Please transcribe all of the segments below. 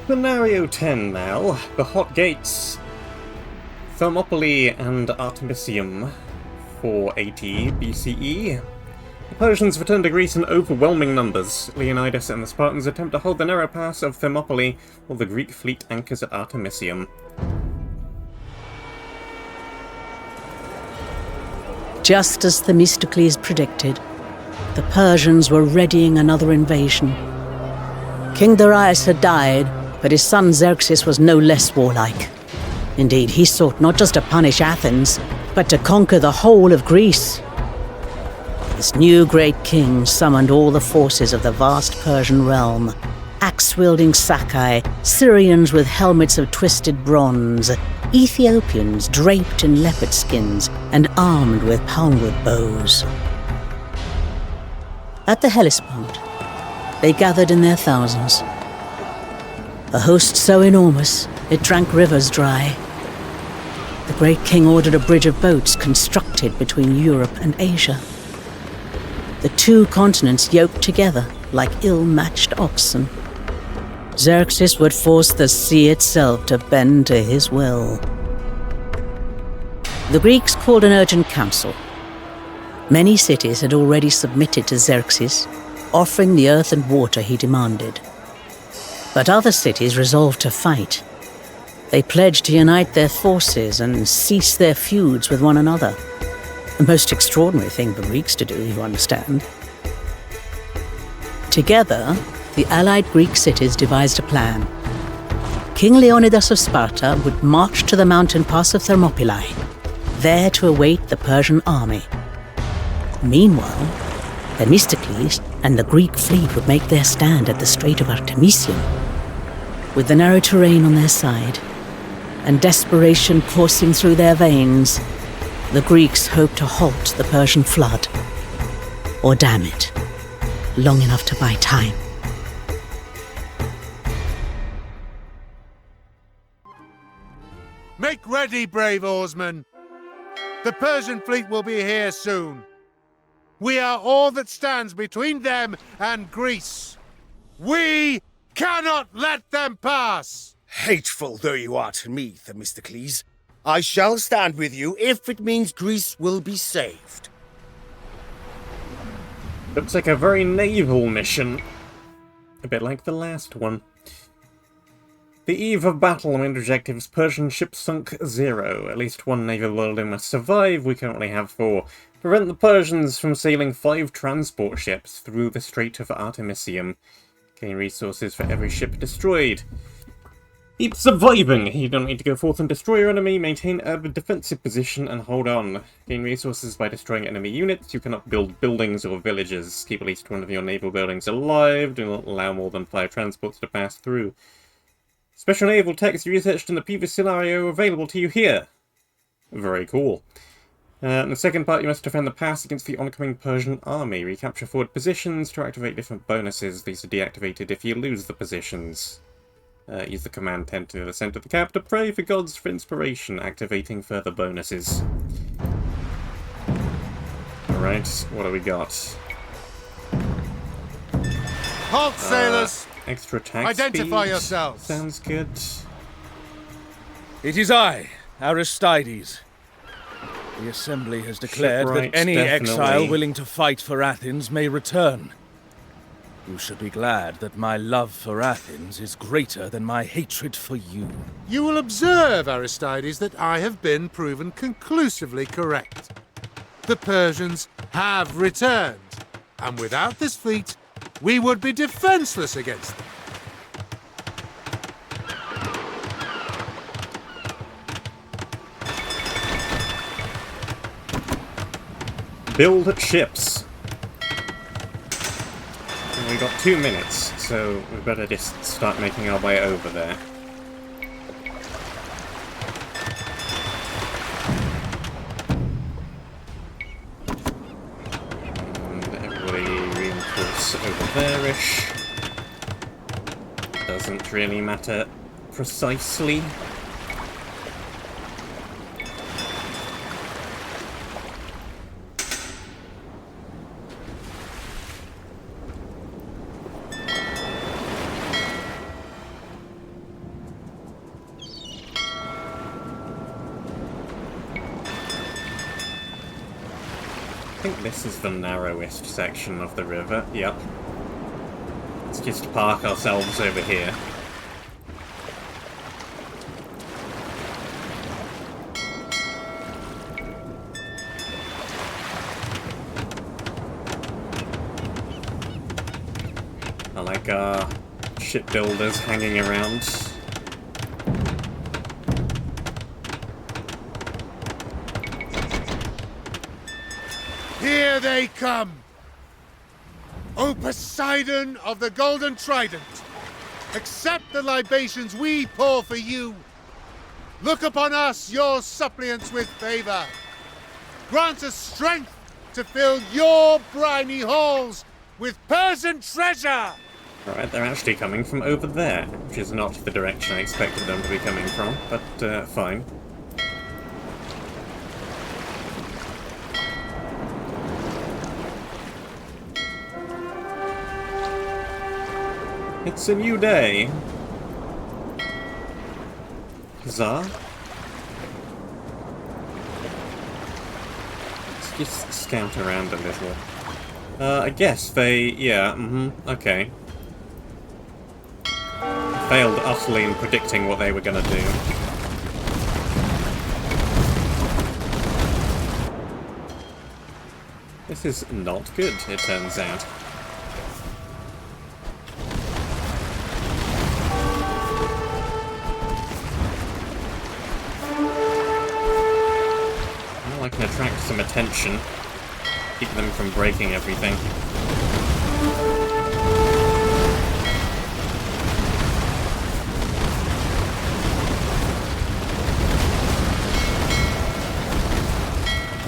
Scenario 10 now. The Hot Gates. Thermopylae and Artemisium. 480 BCE. The Persians return to Greece in overwhelming numbers. Leonidas and the Spartans attempt to hold the narrow pass of Thermopylae, while the Greek fleet anchors at Artemisium. Just as Themistocles predicted, the Persians were readying another invasion. King Darius had died, but his son Xerxes was no less warlike. Indeed, he sought not just to punish Athens, but to conquer the whole of Greece. This new great king summoned all the forces of the vast Persian realm, axe-wielding Sakai, Syrians with helmets of twisted bronze, Ethiopians draped in leopard skins and armed with palmwood bows. At the Hellespont, they gathered in their thousands. A host so enormous, it drank rivers dry. The great king ordered a bridge of boats constructed between Europe and Asia. The two continents yoked together like ill-matched oxen. Xerxes would force the sea itself to bend to his will. The Greeks called an urgent council. Many cities had already submitted to Xerxes, offering the earth and water he demanded. But other cities resolved to fight. They pledged to unite their forces and cease their feuds with one another. A most extraordinary thing for Greeks to do, you understand. Together, the allied Greek cities devised a plan. King Leonidas of Sparta would march to the mountain pass of Thermopylae, there to await the Persian army. Meanwhile, Themistocles and the Greek fleet would make their stand at the Strait of Artemisium. With the narrow terrain on their side, and desperation coursing through their veins, the Greeks hoped to halt the Persian flood, or dam it, long enough to buy time. Make ready, brave oarsmen! The Persian fleet will be here soon. We are all that stands between them and Greece. We cannot let them pass! Hateful though you are to me, Themistocles, I shall stand with you if it means Greece will be saved. Looks like a very naval mission. A bit like the last one. The eve of battle, main objectives: Persian ships sunk 0. At least one naval building must survive. We currently have 4. Prevent the Persians from sailing 5 transport ships through the Strait of Artemisium. Gain resources for every ship destroyed. Keep surviving! You don't need to go forth and destroy your enemy. Maintain a defensive position and hold on. Gain resources by destroying enemy units. You cannot build buildings or villages. Keep at least one of your naval buildings alive. Do not allow more than 5 transports to pass through. Special naval techs researched in the previous scenario available to you here. Very cool. In the second part, you must defend the pass against the oncoming Persian army. Recapture forward positions to activate different bonuses. These are deactivated if you lose the positions. Use the command tent to the center of the cap to pray for gods for inspiration, activating further bonuses. Alright, what do we got? Halt, sailors! Extra attack Identify speed. yourselves! Sounds good. It is I, Aristides. The Assembly has declared Shipwright, that any definitely. exile willing to fight for Athens may return. You should be glad that my love for Athens is greater than my hatred for you. You will observe, Aristides, that I have been proven conclusively correct. The Persians have returned, and without this fleet, we would be defenseless against them. Build ships. And we've got 2 minutes, so we better just start making our way over there. And everybody reinforce over there-ish. Doesn't really matter precisely. I think this is the narrowest section of the river. Yep. Let's just park ourselves over here. I like our shipbuilders hanging around. Here they come! O Poseidon of the Golden Trident, accept the libations we pour for you. Look upon us, your suppliants, with favor. Grant us strength to fill your briny halls with Persian treasure! Alright, they're actually coming from over there, which is not the direction I expected them to be coming from, but fine. It's a new day. Huzzah. Let's just scout around a little. I guess they... yeah, okay. Failed utterly in predicting what they were gonna do. This is not good, it turns out. Well, I can attract some attention. Keep them from breaking everything.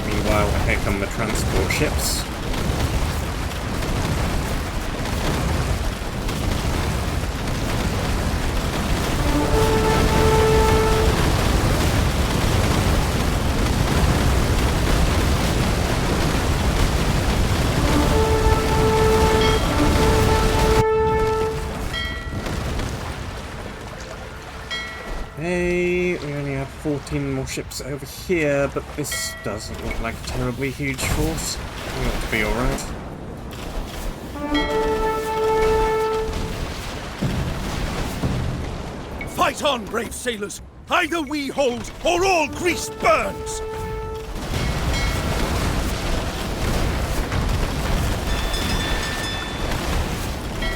Meanwhile, here come the transport ships. Hey, we only have 14 more ships over here, but this doesn't look like a terribly huge force. We ought to be alright. Fight on, brave sailors! Either we hold, or all Greece burns!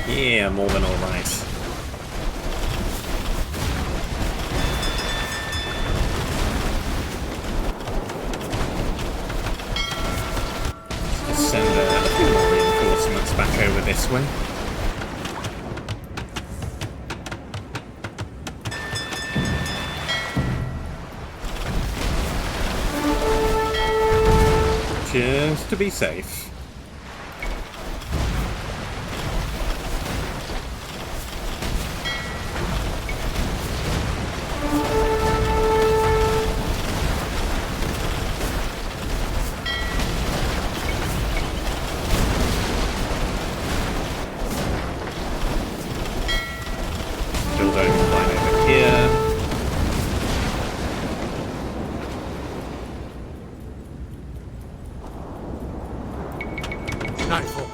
Yeah, more than alright. Send a few more reinforcements back over this way. Just to be safe. Nightfall.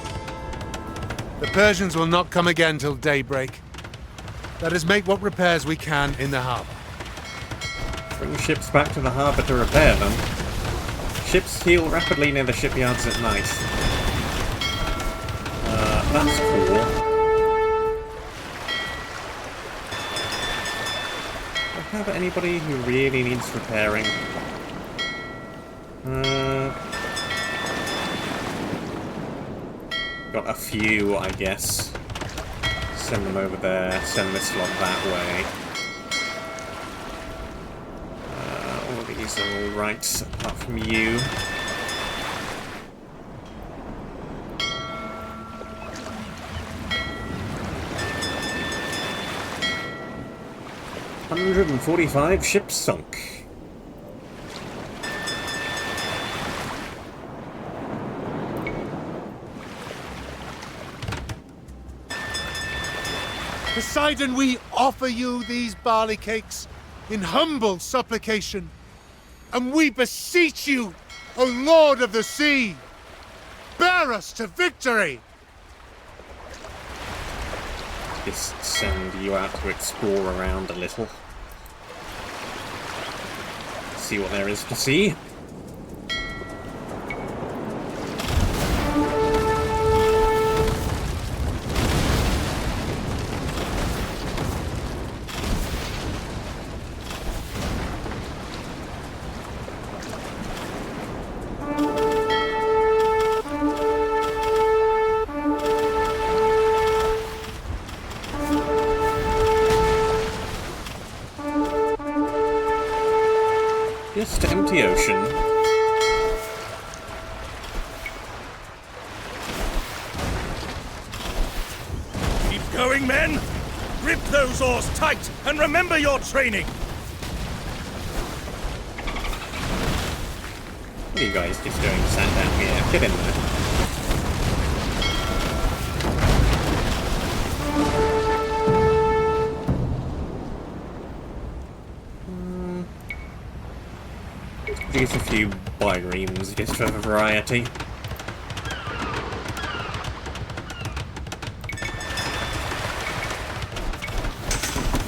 The Persians will not come again till daybreak. Let us make what repairs we can in the harbour. Bring ships back to the harbour to repair them. Ships heal rapidly near the shipyards at night. That's cool. Do I have anybody who really needs repairing? Got a few, I guess. Send them over there, send this lot that way. All these are alright, apart from you. "145 ships sunk." Poseidon, we offer you these barley cakes in humble supplication, and we beseech you, O Lord of the Sea, bear us to victory! Just send you out to explore around a little. See what there is to see. Just empty ocean. Keep going, men! Grip those oars tight and remember your training! What are you guys just doing sat down here? Get in there. Use a few biremes just for variety.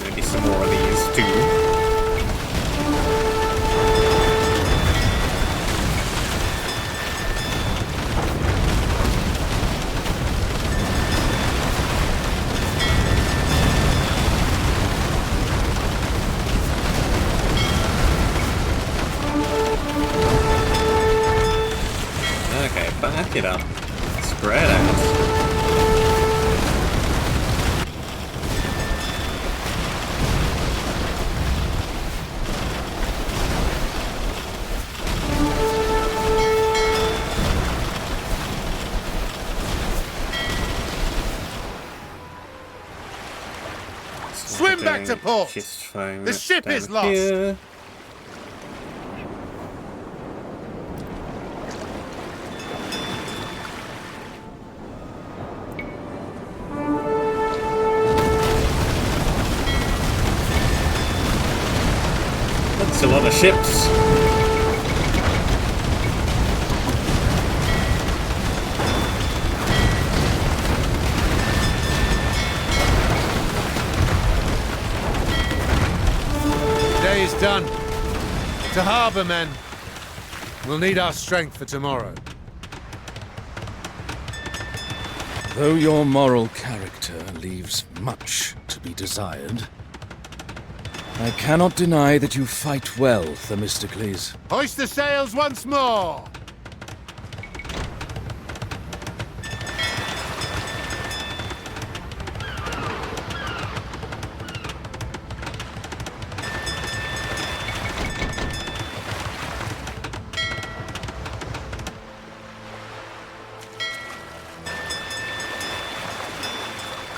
Maybe some more of these too. Back it up. Spread out. Swim back to port! The ship is lost! Here. That's a lot of ships. Day is done. To harbour, men. We'll need our strength for tomorrow. Though your moral character leaves much to be desired, I cannot deny that you fight well, Themistocles. Hoist the sails once more!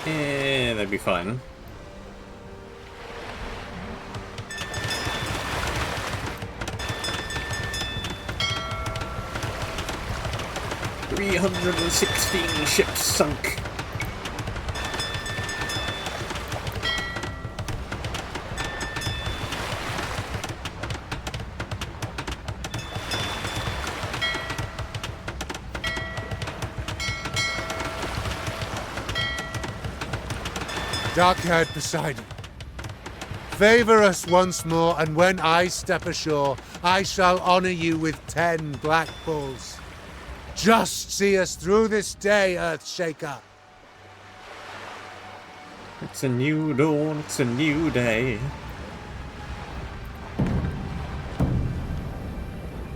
Yeah, that'd be fine. "316 ships sunk." Dark-haired Poseidon, favor us once more, and when I step ashore, I shall honor you with 10 black bulls. Just see us through this day, Earthshaker. It's a new dawn, it's a new day.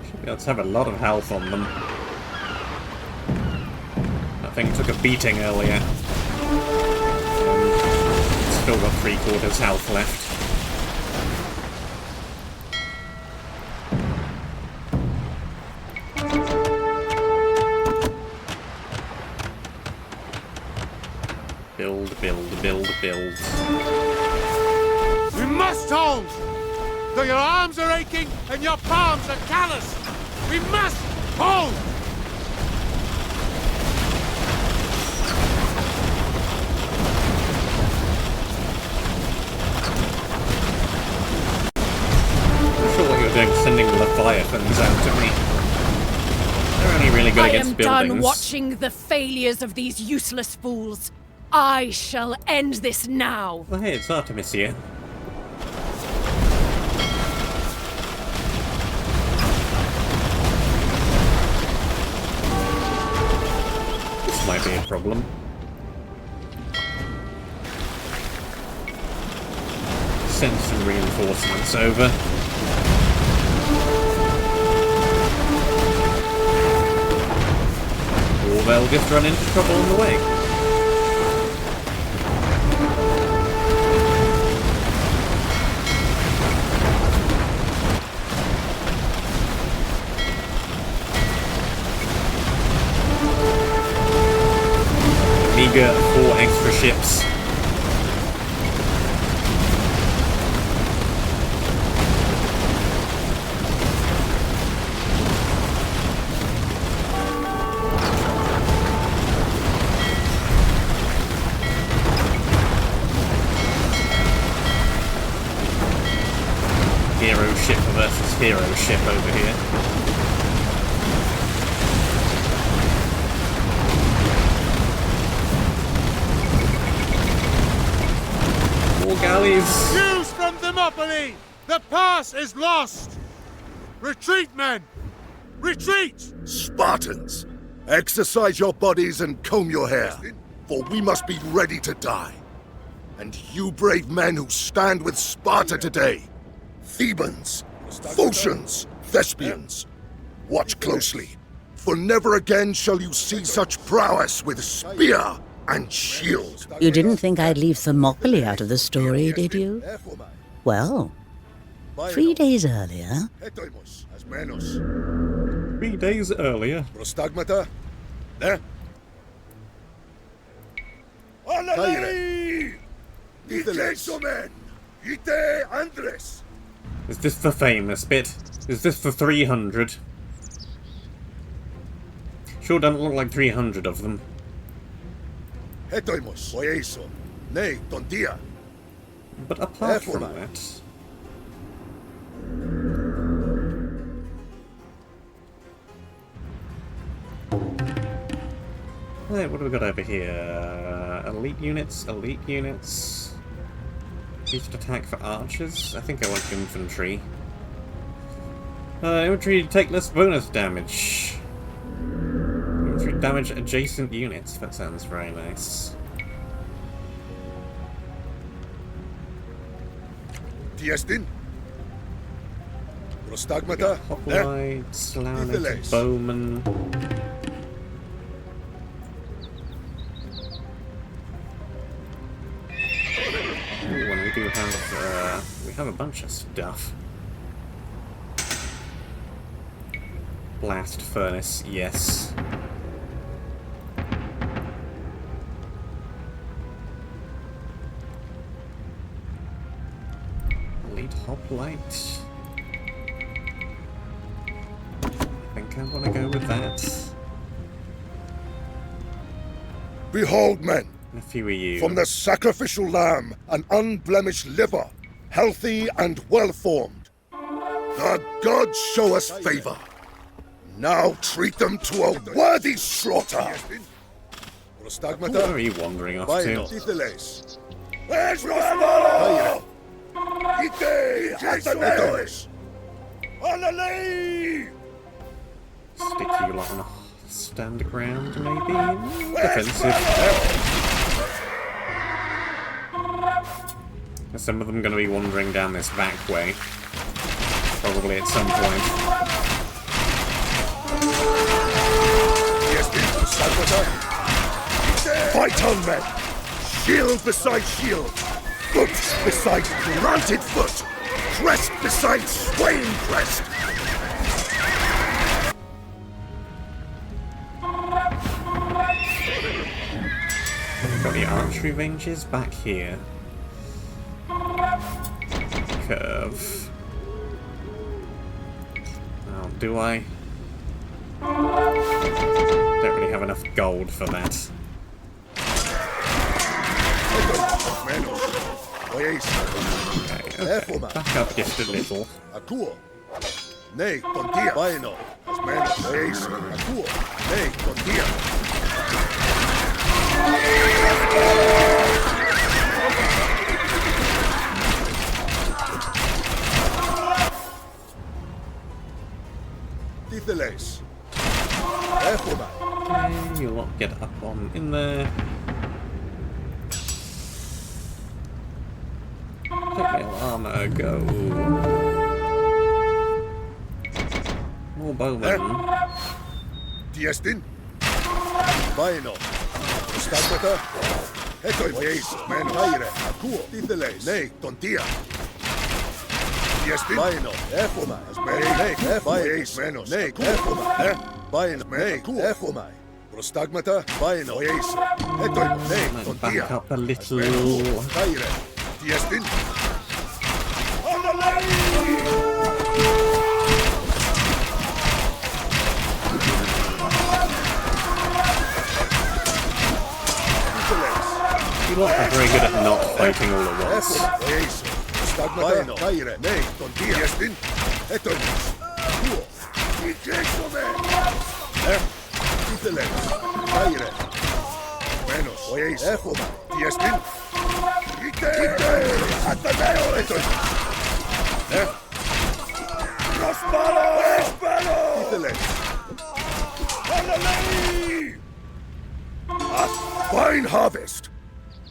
Should be able to have a lot of health on them. That thing took a beating earlier. Still got 3/4 health left. Build, build, build, build. We must hold! Though your arms are aching and your palms are calloused, we must hold! I'm not sure what you're doing sending Leviathans out to me. They're only really good I against am buildings. done watching the failures of these useless fools. I shall end this now. Oh, hey, it's Artemis here. This might be a problem. Send some reinforcements over. Or they'll just run into trouble on the way. Meager 4 extra ships. Hero ship versus hero ship over here. More galleys. News from Thermopylae! The pass is lost! Retreat, men! Retreat! Spartans, exercise your bodies and comb your hair, for we must be ready to die. And you brave men who stand with Sparta today, Thebans, Phocians, Thespians, watch closely, for never again shall you see such prowess with spear and shield. You didn't think I'd leave Thermopylae out of the story, did you? Well, 3 days earlier... 3 days earlier. Prostagmata, there. Caire. Ite Andres. Is this the famous bit? Is this the 300? Sure doesn't look like 300 of them. Hetoimos, oieso, ne, tontia. But apart from that... Right, what have we got over here? Elite units, elite units. Boost attack for archers? I think I want infantry. Infantry take less bonus damage. Infantry damage adjacent units. That sounds very nice. Tiestin. Prostagmata. Hoplites, Laonated bowmen. Ooh, and we have a bunch of stuff. Blast furnace, yes. Elite hoplite. I think I want to go with that. Behold, men. A few of you. From the sacrificial lamb, an unblemished liver, healthy and well-formed. The gods show us favor. Now treat them to a worthy slaughter. Where are you wandering off to? Stick you lot on a stand ground, maybe? Defensive. Some of them going to be wandering down this back way. Probably at some point. Fight on, men! Shield beside shield! Foot beside granted foot! Crest beside swaying crest! We've got the archery ranges back here. Curve. Oh, do I? Don't really have enough gold for that. Okay, back up just a little. menos, eso, ακούω, ναι, τον Δία. Τι θέλεις? Έχουμε. Okay, you'll not get up on in there. Technical armor, go. More bowmen. Τι εστίν? Βάινο. Στάσματα. Έτω μένω. Άιρε. Ακούω. Τι θέλεις? Ναι, τον Τία. Τι εστίν? Βάινο. Έχουμε. Ναι, μένω. Ναι, έχουμε. Βάινο. Ναι, έχουμε. Προστάγματα. Βάινο. Έτω ναι, τον Τία. Back up a little. Άιρε. Τι εστίν? You lot are very good at not fighting all at once. Στάγματα, κάιρε, ναι, τον Δία στην, έτω εμείς. Ακούω, ικέξομαι. Τι θέλεις, κάιρε. Μένος, έχουμε, τι εστίν. Είτε, ατανέω, έτω εμείς. Προσπάρω, τι θέλεις. Αλλαλέη. A fine harvest.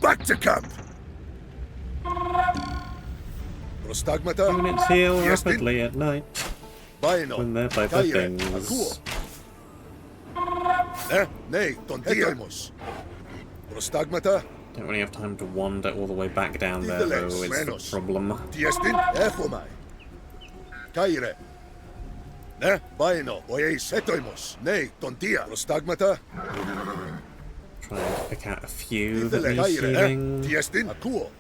Back to camp. Προστάγματα. Units heal rapidly at night when they're by the things. Ναι, τον Δήμος. Προστάγματα. Don't really have time to wander all the way back down there, though, is the problem. Τι εστίν, έχουμε. Κάιρε. Ναι, Βάινο, ο Ιης έτοιμος. Ναι, τον Δία. Προστάγματα. Trying to pick out a few that need healing. Τι εστίν, ακούω.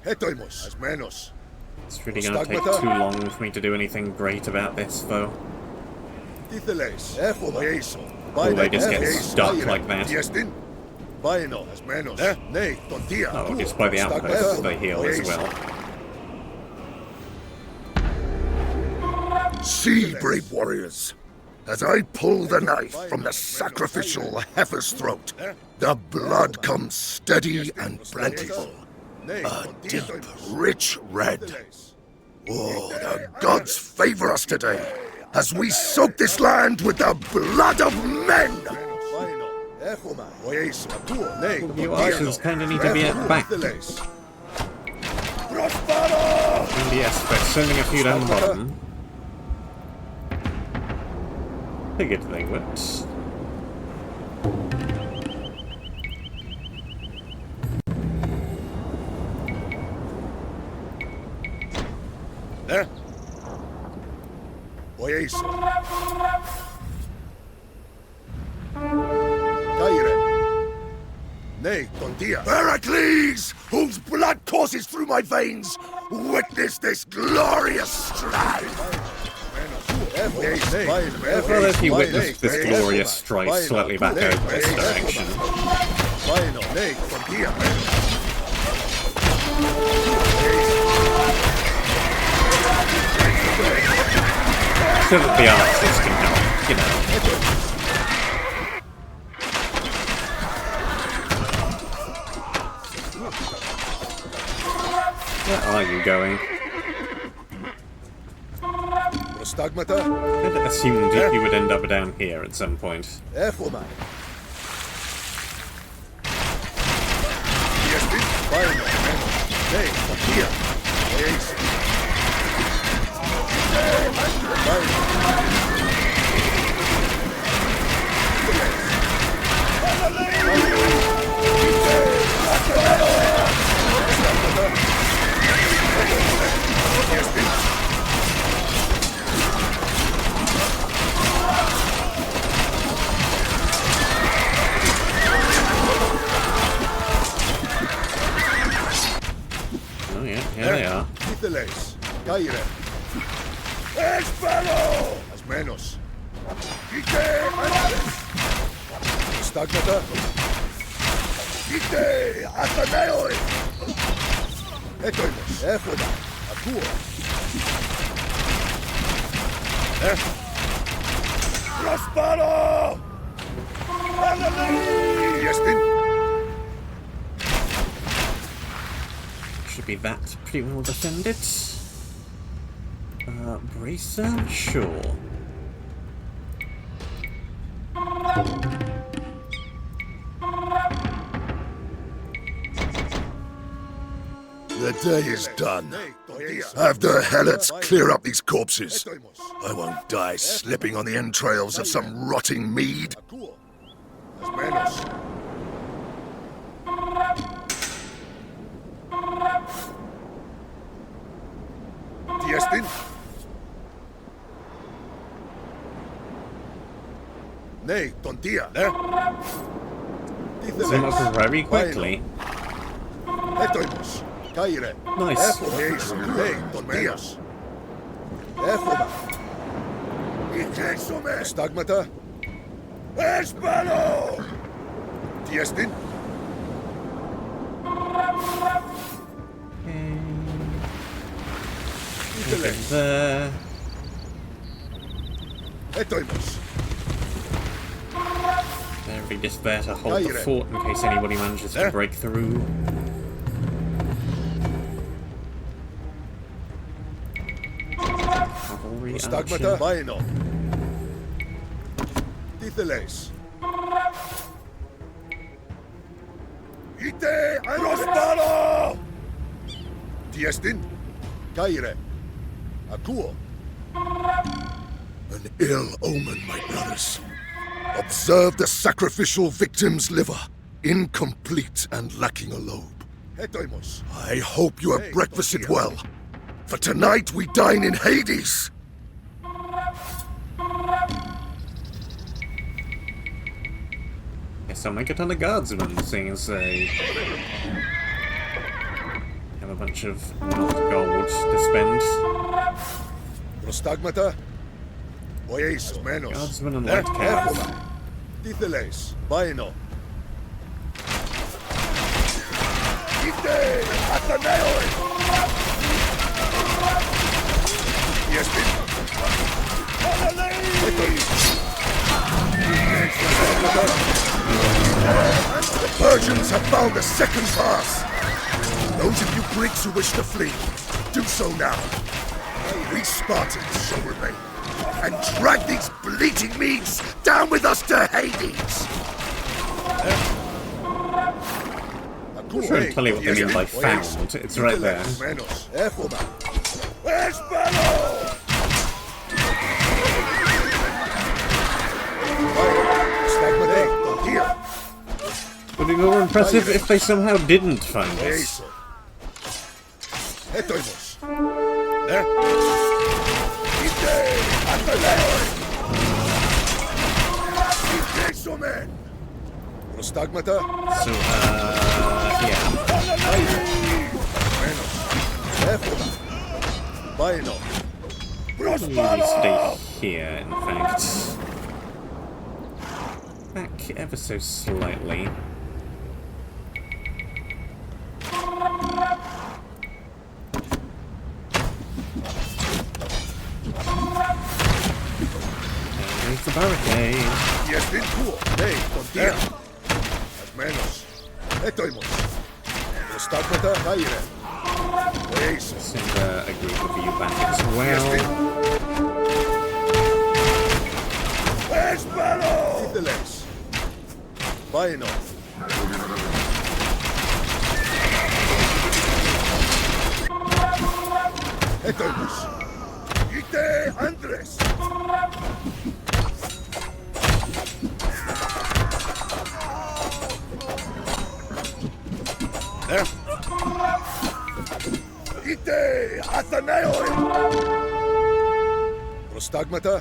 Έτοιμος, ασμένος. It's really going to take too long for me to do anything great about this, though. Τι θέλεις, έχουμε. Or they just get stuck like that. Τι εστίν. Βάινο, ασμένος. Ναι, τον Δία. Oh, just by the outposts they heal as well. See, brave warriors, as I pull the knife from the sacrificial heifer's throat, the blood comes steady and plentiful. A deep, rich red. Oh, the gods favor us today, as we soak this land with the blood of men! You archers kind of need to be at back. And yes, but sending a few down the bottom. Figured they would. Heracles, whose blood courses through my veins, witness this glorious strife! Well, if you witnessed this glorious strife slightly back over this direction. So that the archers can help, you know. Where are you going? I'd assumed you would end up down here at some point. Oh yeah, here they are. Κάιρε. Έσπαλο! Ασμένος. Είτε! Στάγματα. Είτε! Αθανέω! Έτοιμος. Έχουμε. Ακούω. Prospero! Should be that pretty well defended. Bracer? Sure. The day is done. Have the helots clear up these corpses. I won't die slipping on the entrails of some rotting mead. Diestin? Nee, tontia, ne? Zoom up very quickly. Etoimos, caire. Nice. Nee, tontias. Efoma. Ikexome. Stagmata. Espero! Diestin? There. Etoimos. They're just there to hold the fort in case anybody manages to break through. Cavalry Stagmata. archer. Vaino. Ditheles. Ite Prospero! Diestin? Caire. Akuo. An ill omen, my brothers. Observe the sacrificial victim's liver, incomplete and lacking a lobe. I hope you have breakfasted well, for tonight we dine in Hades. Guess I'll make a ton of guardsmen, seeing as they have a bunch of not gold to spend. Prostagmata? Oyeis menos. Guardsmen and light cav. Ditheles, Vaino. Ite Athenaoi! The Persians have found a second pass. Those of you Greeks who wish to flee, do so now. We Spartans shall remain, and drag these bleating Medes down with us to Hades! I'm sure I'll tell you what they mean by found. It's right there. Would be more impressive if they somehow didn't find us. Prostagmata? So, yeah. Maybe stay here, in fact. Back ever so slightly. There's the barricade. Yes, been cool. Hey, contigo. As menos. Etoimos. Prostagmata, caire. Send a group of you back as well. Espero! Ditheles. Vaino. Etoimos. Ite Andres. There. Ite Athenaoi. Prostagmata.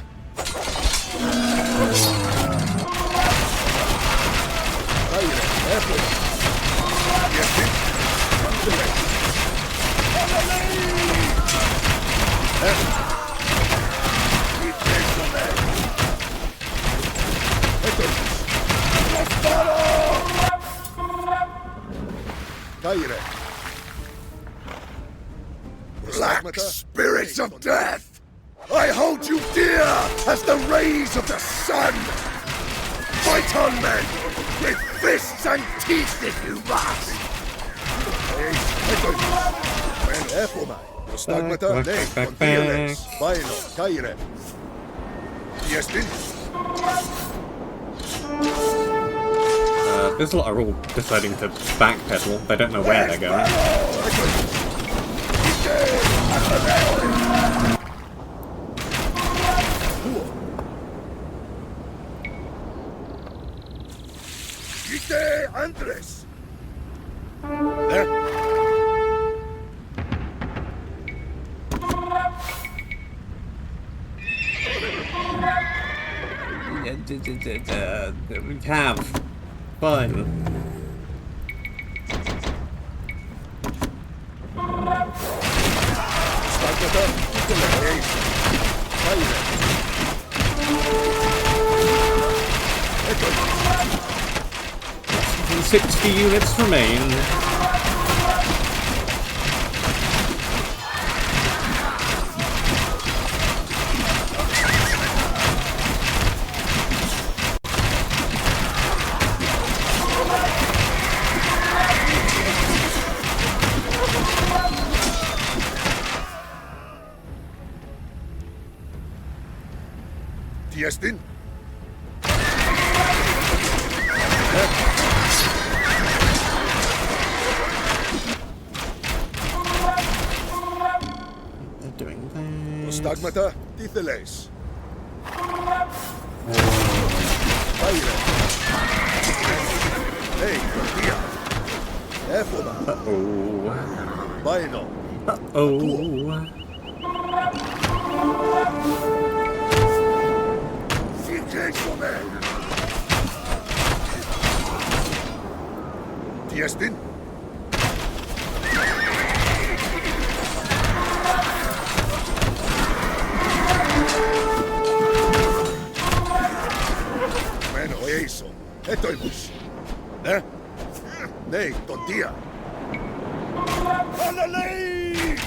Caire. Efo. Yes, Caire. Black spirits of death! I hold you dear as the rays of the sun! Fight on, men! With fists and teeth if you must! Stigmata, ne, continues, bailo, caire. Yes, this lot are all deciding to backpedal. They don't know where they're going. Ite Andres! Have. Fine. And 60 units remain. Tiestin? They're doing that. Stigmata, Ditheles. Hey, Dia. Efoma. Uh-oh. Baino. Uh-oh. Tiestin? Meno eso. Etoimus. Nei, ton dia. Alalei!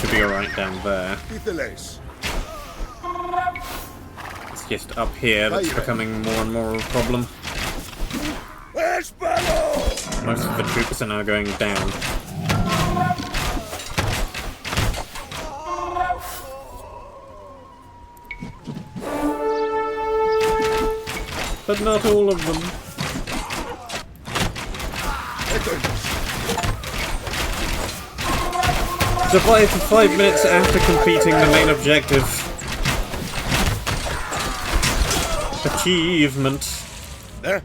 Should be alright down there. Ditheles. It's just up here that's becoming more and more of a problem. Espero! Most of the troops are now going down. But not all of them. Survive for 5 minutes after completing the main objective. Achievement. There.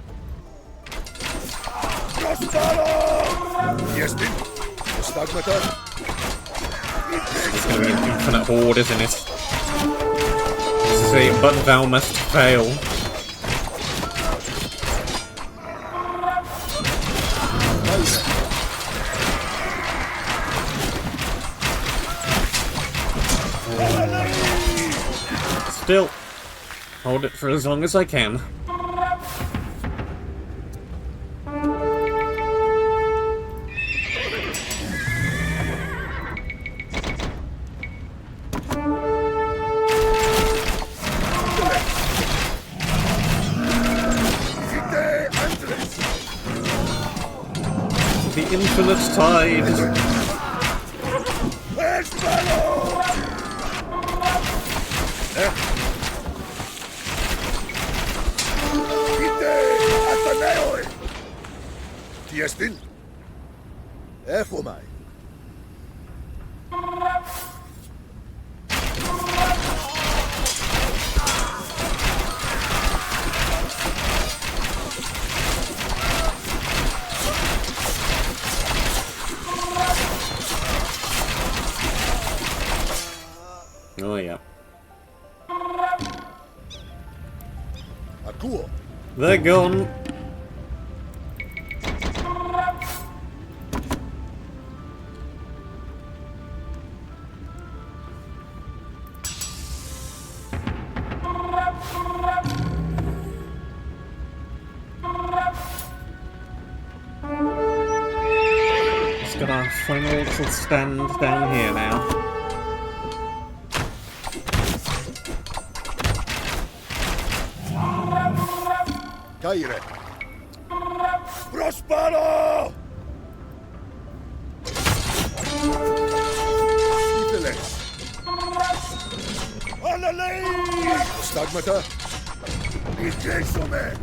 Yes, Din. Stigmata. It's going to be an infinite horde, isn't it? Say, but thou must fail. Still, hold it for as long as I can. The infinite tide. Tiestin? Efomai. Oh yeah. Akuo. They're gone. our final little stand down here now. Caire. Prospero! Ifeles. Alale! Stagmata. Ijesome.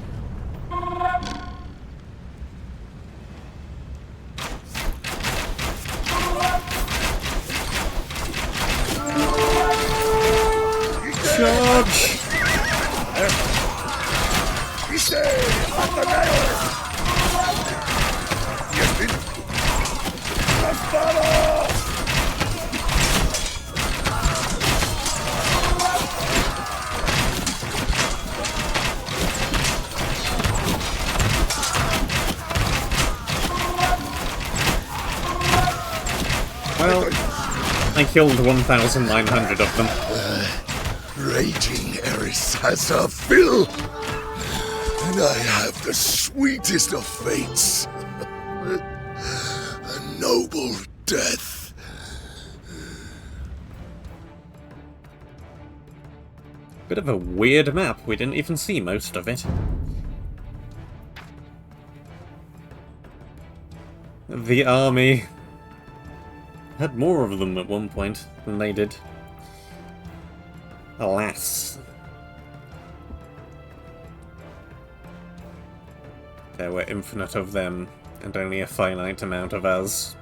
Charge! Well, I killed 1,900 of them. Raging Eris has her fill, and I have the sweetest of fates. A noble death. Bit of a weird map, we didn't even see most of it. The army had more of them at one point than they did. Alas. There were infinite of them, and only a finite amount of us.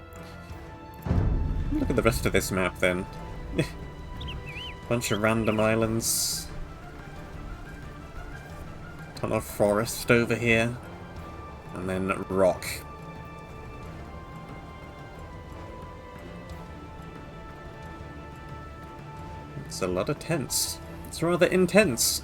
Look at the rest of this map then. Bunch of random islands. Ton of forest over here. And then rock. It's a lot of tents. It's rather intense.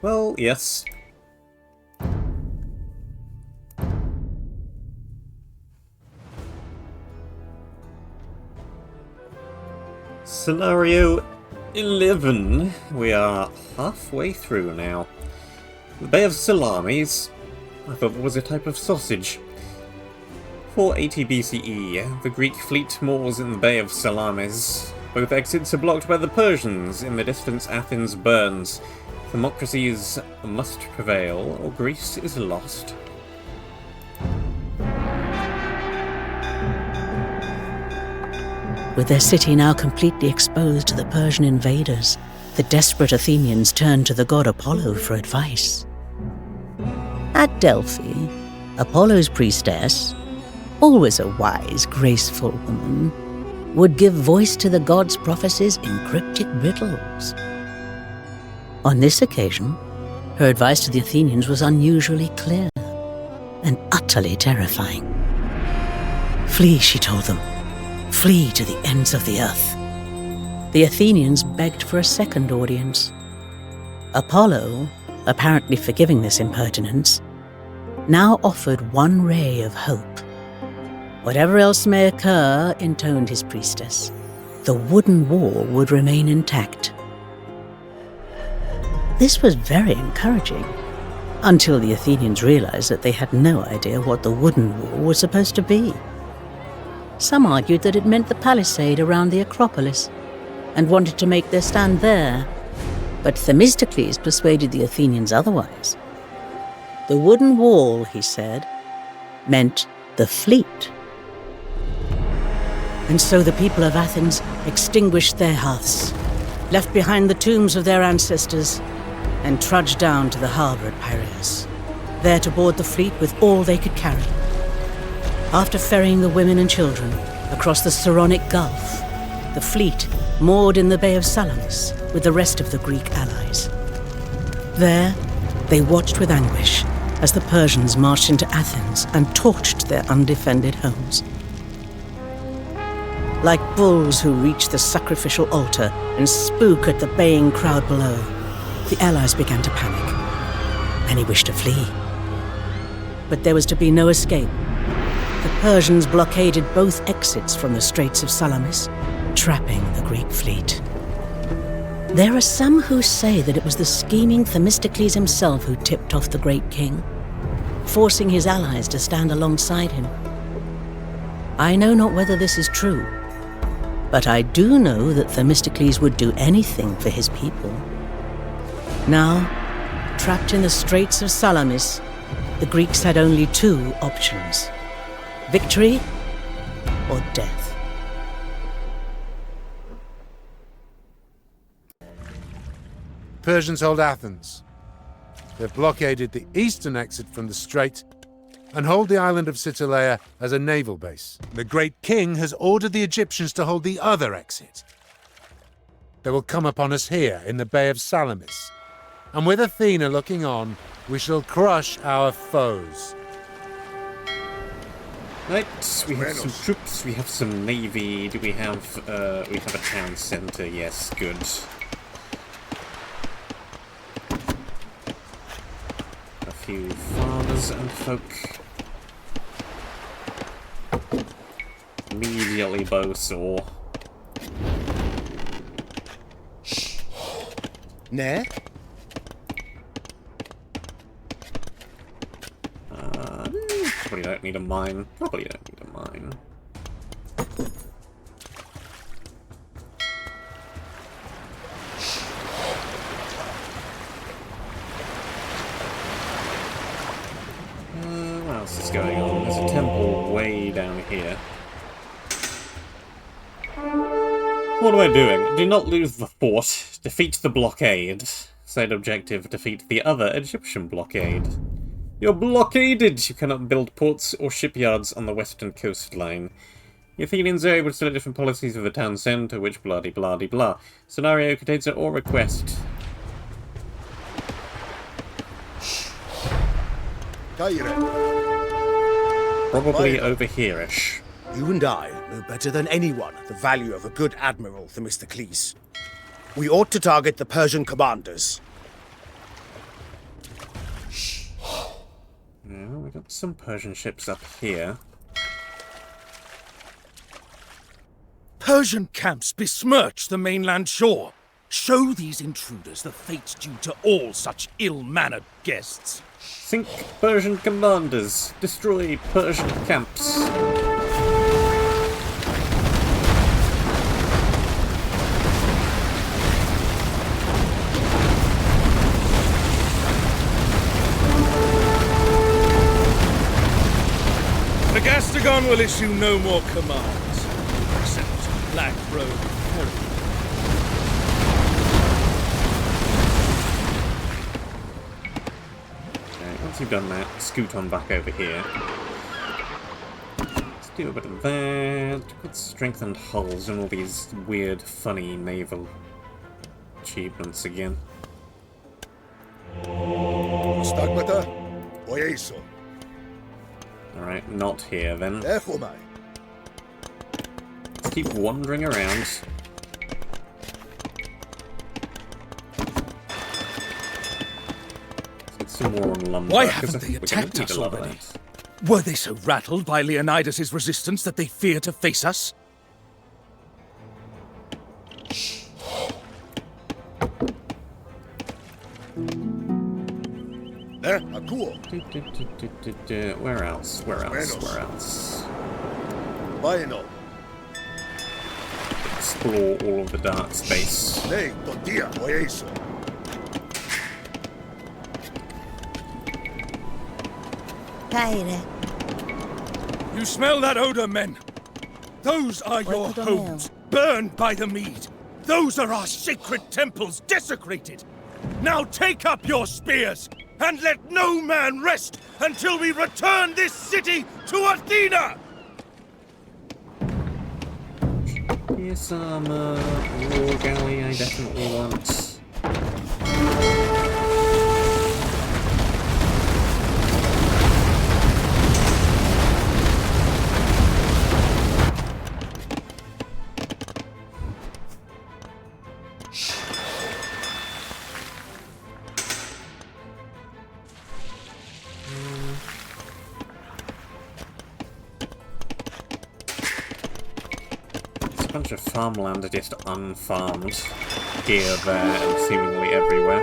Well, yes. Scenario 11. We are halfway through now. The Bay of Salamis. I thought it was a type of sausage. 480 BCE, the Greek fleet moors in the Bay of Salamis. Both exits are blocked by the Persians. In the distance, Athens burns. Democracies must prevail, or Greece is lost. With their city now completely exposed to the Persian invaders, the desperate Athenians turned to the god Apollo for advice. At Delphi, Apollo's priestess, always a wise, graceful woman, would give voice to the god's prophecies in cryptic riddles. On this occasion, her advice to the Athenians was unusually clear and utterly terrifying. Flee, she told them. Flee to the ends of the earth. The Athenians begged for a second audience. Apollo, apparently forgiving this impertinence, now offered one ray of hope. Whatever else may occur, intoned his priestess, the wooden wall would remain intact. This was very encouraging, until the Athenians realized that they had no idea what the wooden wall was supposed to be. Some argued that it meant the palisade around the Acropolis, and wanted to make their stand there, but Themistocles persuaded the Athenians otherwise. The wooden wall, he said, meant the fleet. And so the people of Athens extinguished their hearths, left behind the tombs of their ancestors, and trudged down to the harbour at Piraeus, there to board the fleet with all they could carry. After ferrying the women and children across the Saronic Gulf, the fleet moored in the Bay of Salamis with the rest of the Greek allies. There, they watched with anguish as the Persians marched into Athens and torched their undefended homes. Like bulls who reach the sacrificial altar and spook at the baying crowd below, the allies began to panic. Many wished to flee. But there was to be no escape. The Persians blockaded both exits from the Straits of Salamis, trapping the Greek fleet. There are some who say that it was the scheming Themistocles himself who tipped off the great king, forcing his allies to stand alongside him. I know not whether this is true, but I do know that Themistocles would do anything for his people. Now, trapped in the Straits of Salamis, the Greeks had only two options: victory or death. Persians hold Athens. They've blockaded the eastern exit from the strait and hold the island of Citolea as a naval base. The great king has ordered the Egyptians to hold the other exit. They will come upon us here in the Bay of Salamis, and with Athena looking on, we shall crush our foes. Right, we have some troops, we have some navy, do we have a town centre? Yes, good. A few farmers and folk. Immediately bow saw. Ne? Probably don't need a mine. Probably don't need a mine. What else is going on? There's a temple way down here. What am I doing? Do not lose the fort. Defeat the blockade. Side objective, defeat the other Egyptian blockade. You're blockaded! You cannot build ports or shipyards on the western coastline. The Athenians are able to set different policies for the town centre, which blah-de-blah-de-blah. Scenario contains an or request. Probably over here-ish. You and I know better than anyone the value of a good admiral, Themistocles. We ought to target the Persian commanders. Yeah, we got some Persian ships up here. Persian camps besmirch the mainland shore. Show these intruders the fate due to all such ill-mannered guests. Sink Persian commanders. Destroy Persian camps. The Gastagon will issue no more commands, except Black Robe Herald. Okay, once you've done that, scoot on back over here. Let's do a bit of that. Got strengthened hulls and all these weird, funny naval achievements again. Stagmata, Oieso. Alright, not here then. Echomai. Let's keep wandering around. Let's get some more on lumber. Why 'cause haven't I they think we're gonna attacked need us a lot of already? that. Were they so rattled by Leonidas' resistance that they fear to face us? Akuo. Where else? Where else? Where else? Baino. Explore all of the dark space. Nei, Tontia, Oieso. You smell that odor, men? Those are your homes, burned by the mead. Those are our sacred temples, desecrated. Now take up your spears, and let no man rest until we return this city to Athena! Yes, armor, war galley I definitely want. Bunch of farmland are just unfarmed. here, there, and seemingly everywhere.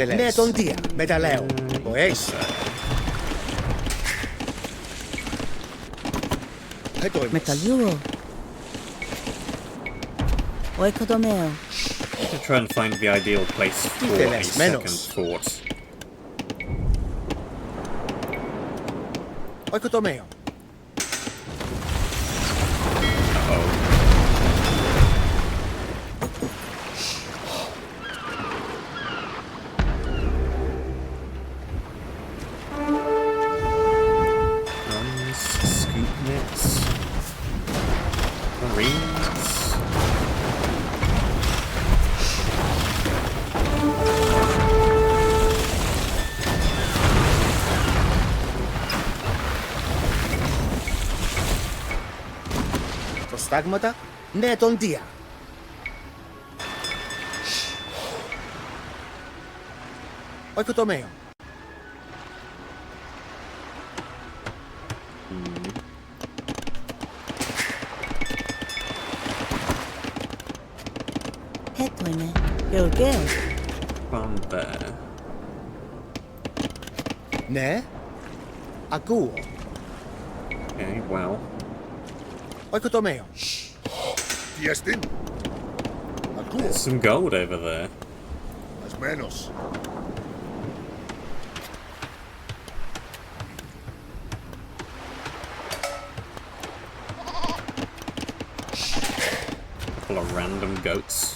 Ne ton dia, medaleo. Pues. Metaliuro. Oikodomeo. To try and find the ideal place for a second fort. Oikodomeo. Stagmata, ne ton dia. Oikotomeo. Hetoine. Gilgil. Bumbear. Ne? Aguo. Okay, well. Oikotomeo. Fiestin. There's some gold over there. As menos. Full of random goats.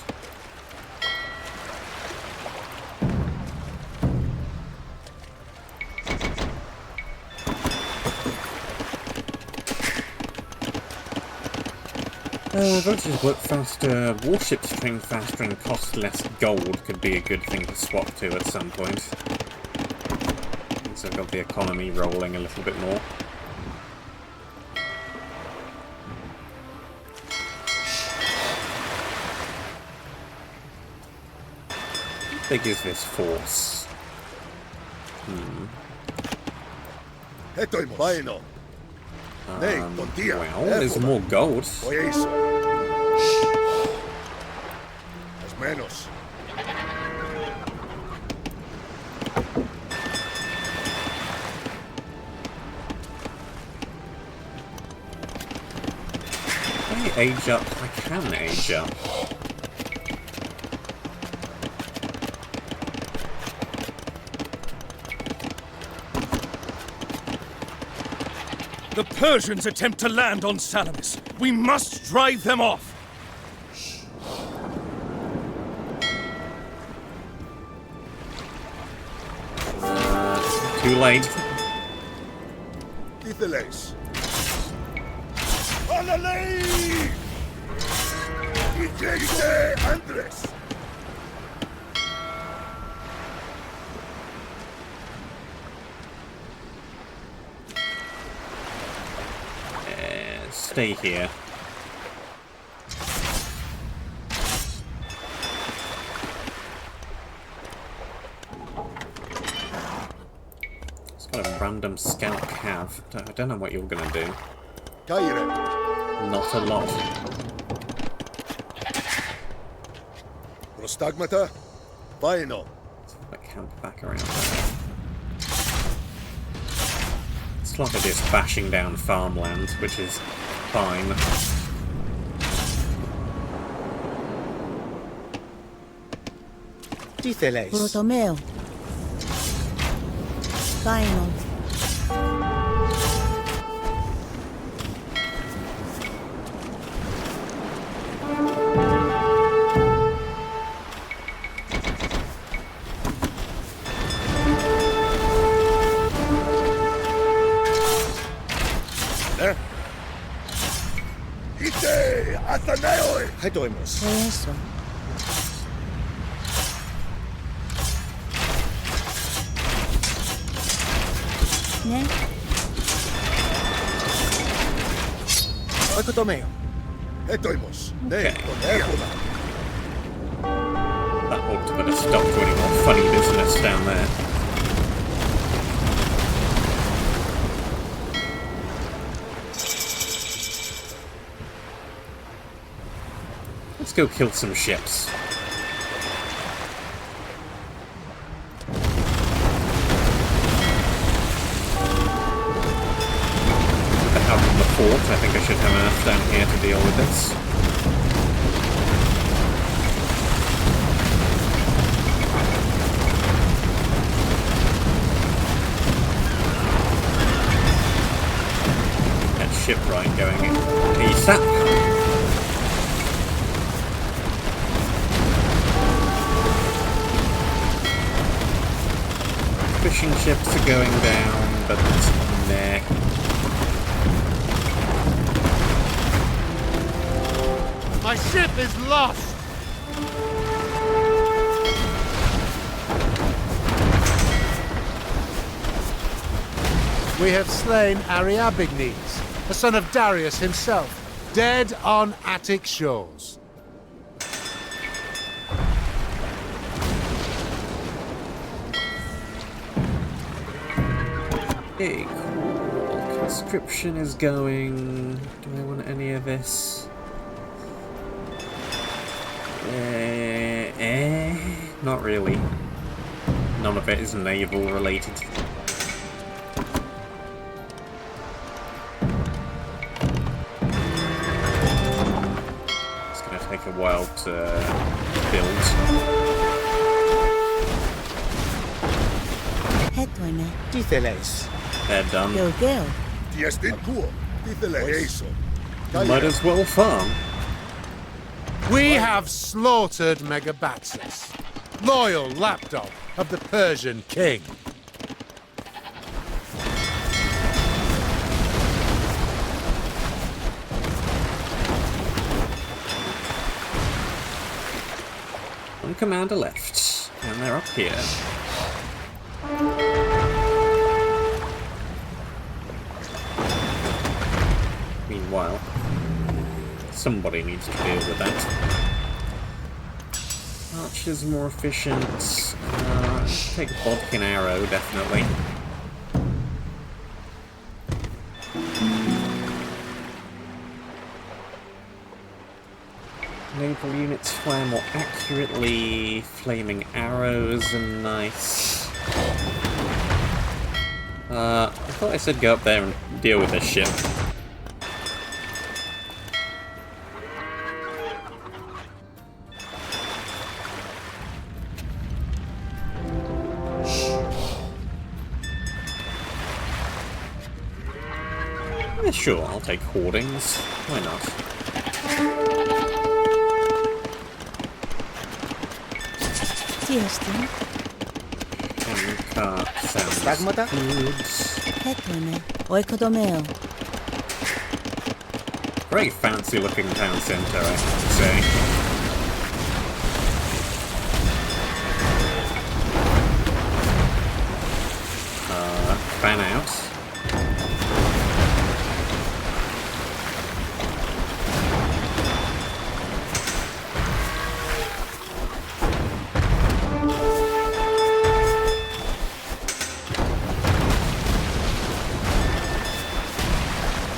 Advantages work faster, warships train faster and cost less gold could be a good thing to swap to at some point. So I've got the economy rolling a little bit more. How big is this force? Bueno. Well, there's more gold. As menos. Can I age up? I can age up. The Persians attempt to land on Salamis. We must drive them off. Too late. Díceles. ¡Alale! ¡Ite Andrés! Stay here. It's got a random scout cav. I don't know what you're gonna do. Caire. Not a lot. Prostagmata. Bueno. I camp back around there. It's like it is bashing down farmland, which is fine. Díceles. Protomeo. Final. ¡Ite Ateneo! Hedoimos. Eso. Ne? Oikotomeo. Etoimos. Okay. ought to better stop doing more funny business down there. Let's go kill some ships. Out of the fort, I think I should have enough down here to deal with this. That shipwright going in. Peace up. Fishing ships are going down, but nah. My ship is lost! We have slain Ariabignes, the son of Darius himself, dead on Attic shores. Okay, cool. Conscription is going. Do I want any of this? Not really. None of it is naval related. It's gonna take a while to build. They're done. Might as well farm. We have slaughtered Megabatsis, loyal lapdog of the Persian king. One commander left, and they're up here. Meanwhile, somebody needs to deal with that. Archer's more efficient. Take Bodkin Arrow, definitely. Naval units fire more accurately. Flaming arrows are nice. I thought I said go up there and deal with this ship. Yeah, sure, I'll take hoardings. Why not? Cart sounds good. Very fancy looking town centre, I have to say. Fan out.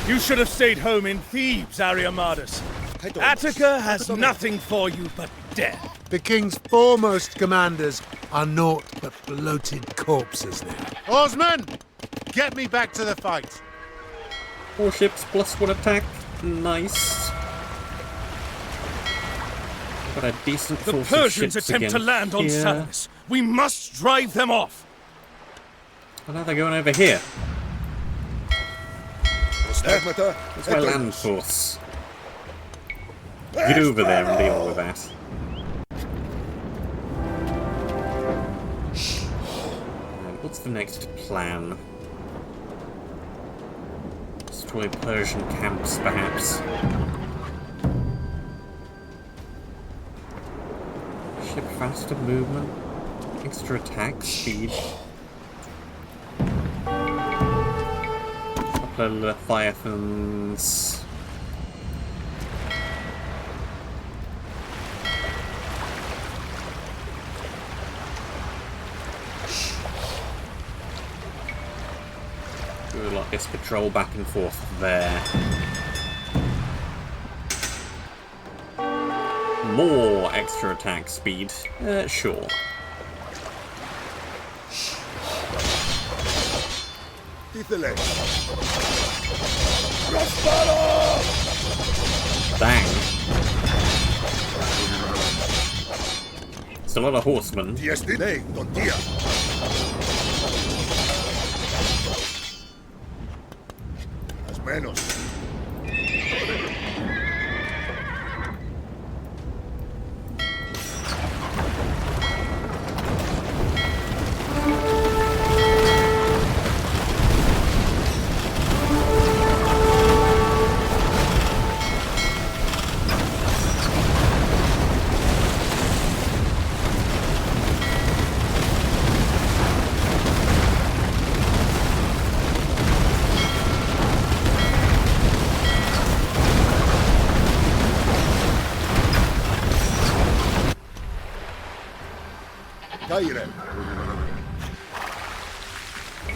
You should have stayed home in Thebes, Ariamadus. Attica has nothing for you but death. The king's foremost commanders are naught but bloated corpses now. Oarsmen, get me back to the fight. 4 ships plus 1 attack. Nice. Got a decent The force Persians of ships attempt to again land on here. Salamis. We must drive them off. Oh, now they're going over here. That's my land force. Get over there and deal with that. Right, what's the next plan? Destroy Persian camps, perhaps. Ship faster movement. Extra attack speed. Couple of Leviathans. park this patrol back and forth there. More extra attack speed. Sure. Bang. It's a lot of horsemen. As menos.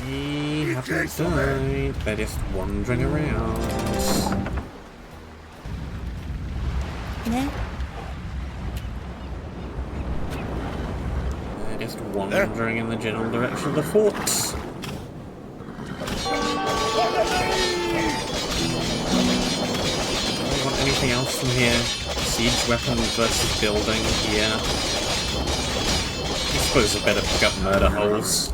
They haven't died. They're just wandering around. Yeah. They're just wandering in the general direction of the forts. Want anything else from here? Siege weapons versus building, yeah. I suppose I better pick up murder holes.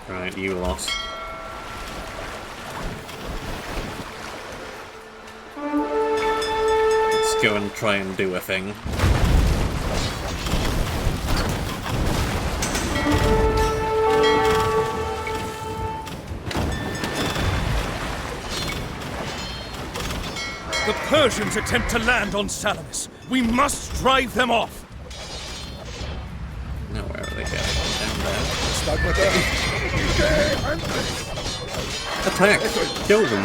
Right, you lost. Let's go and try and do a thing. The Persians attempt to land on Salamis. We must drive them off. Now where are they going? Down there. Attack! Kill them!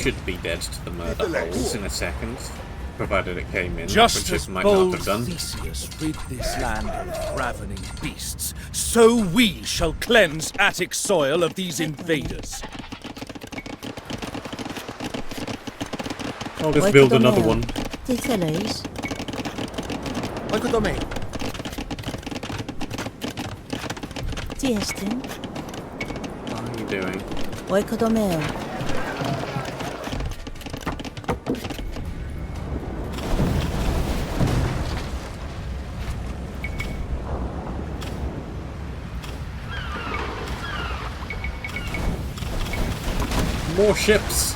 Should be dead to the murder holes in a second, provided it came in, Just which as it might not bold have done. Theseus rid this land of ravening beasts, so we shall cleanse Attic soil of these invaders. I'll just build another one. Τι θέλεις? Oikotomé. Τι έστειν? What are you doing? Oikotomeo. More ships!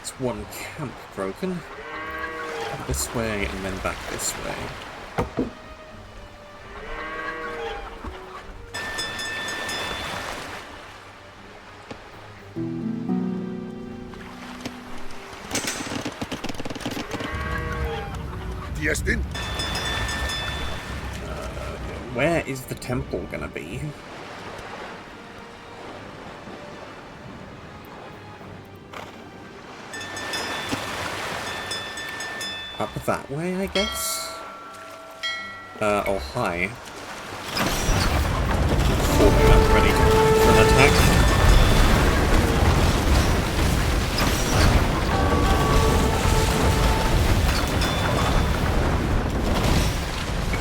It's one camp broken. This way and then back this way. Destin? Where is the temple gonna be? Up that way, I guess? Oh, hi. Forming up, ready for an attack.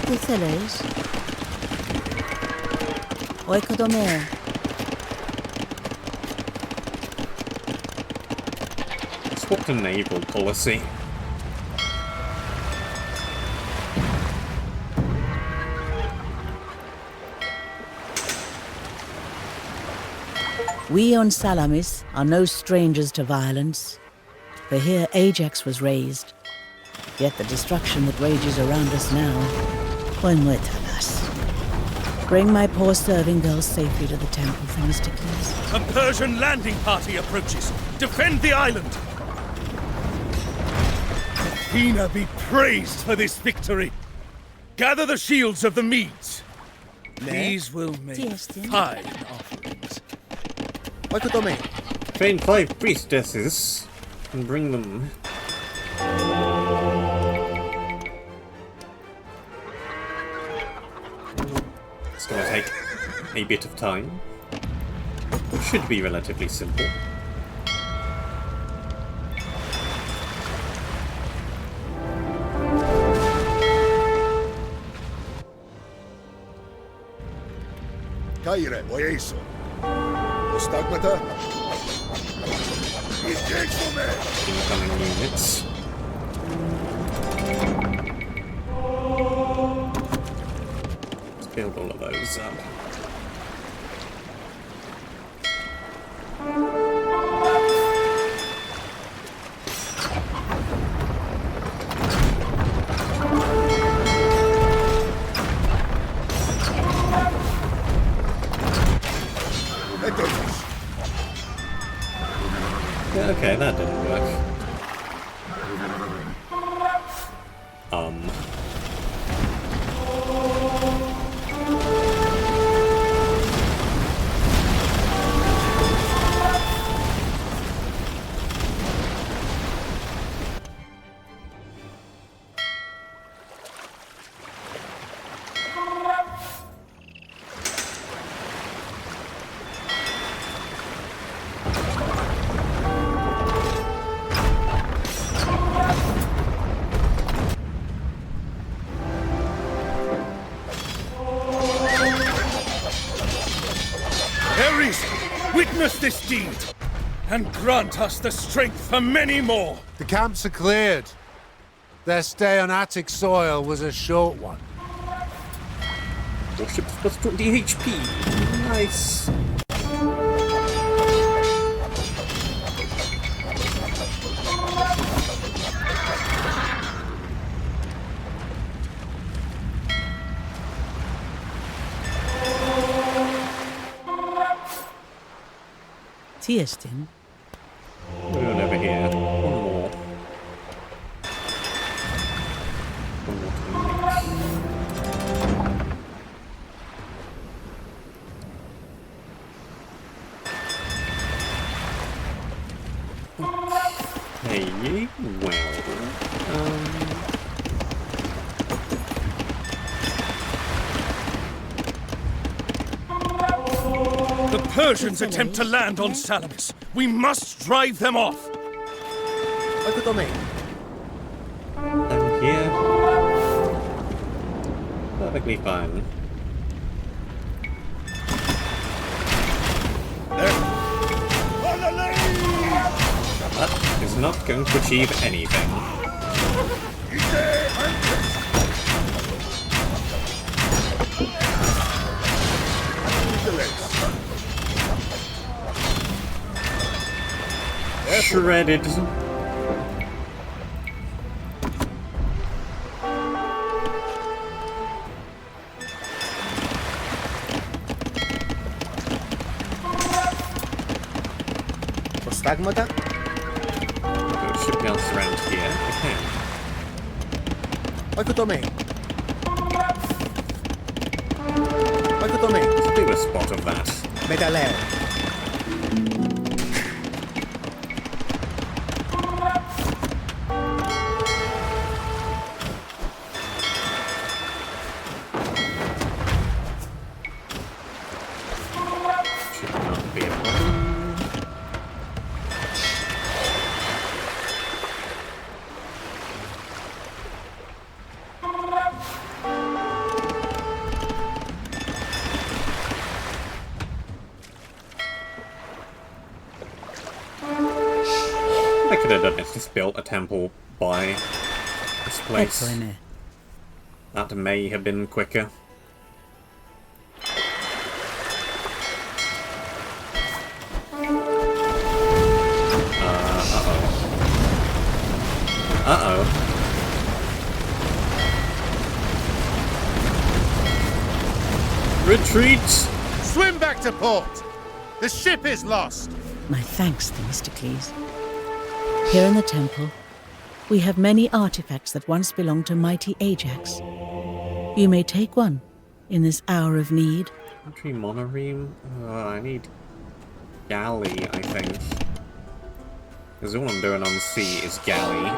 Τι θέλεις? Oikotomeo. Swapped a naval policy. We on Salamis are no strangers to violence, for here Ajax was raised. Yet the destruction that rages around us now, when we're us. Bring my poor serving girls safely to the temple, Themistocles. A Persian landing party approaches. Defend the island! Athena be praised for this victory! Gather the shields of the Medes. These will make fine offerings. Train 5 priestesses and bring them. It's gonna take a bit of time. It should be relatively simple. Caire, oieso. Ostagmata. Incoming units. Let's build all of those up. Okay, that didn't work. Witness this deed, and grant us the strength for many more. The camps are cleared. Their stay on Attic soil was a short one. Warships plus 20 HP. Nice. Tiestin? We're going over here. One more. One more to Hey, well, The Persians attempt to land on Salamis. We must drive them off. I'm here. Perfectly fine. That is not going to achieve anything. Shredded. Ostagmata? Ship bounce around here. Okay. Let's do a spot of that. Medaleo. Should not be a problem. I could have done it, just built a temple by this place. That may have been quicker. retreat! Swim back to port! The ship is lost! My thanks, Themistocles. Here in the temple, we have many artifacts that once belonged to mighty Ajax. You may take one in this hour of need. Entry monoreme? I need galley, I think. Because all I'm doing on sea is galley.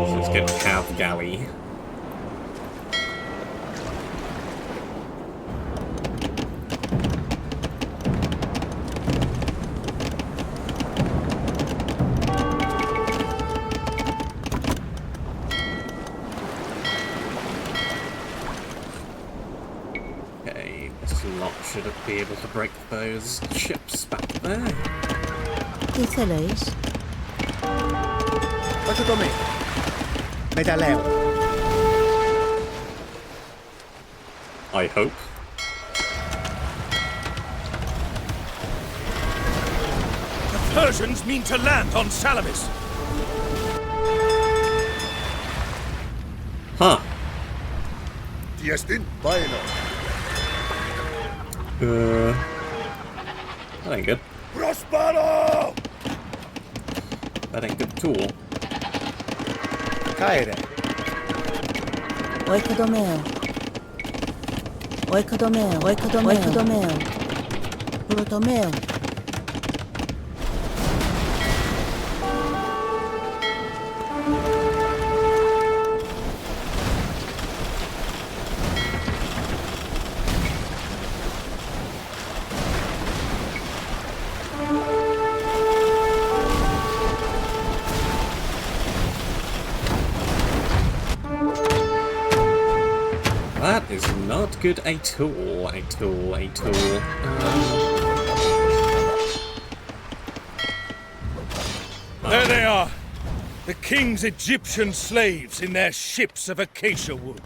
So let's get cav galley. Should be able to break those ships back there. Ithales. Ototomé. Medaleo. I hope. The Persians mean to land on Salamis. Huh. Diestin, Baino. That ain't good. Prospero! That ain't good at all. Caere. Oikodomeo. Oikodomeo. Oikodomeo. Oikodomeo. Protomeo. That is not good at all, at all, at all. There they are! The king's Egyptian slaves in their ships of acacia wood.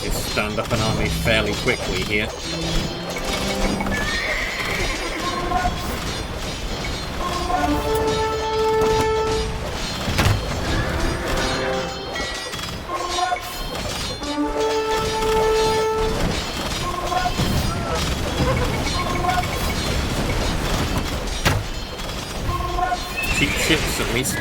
Just stand up an army fairly quickly here. Cheap ships, at least.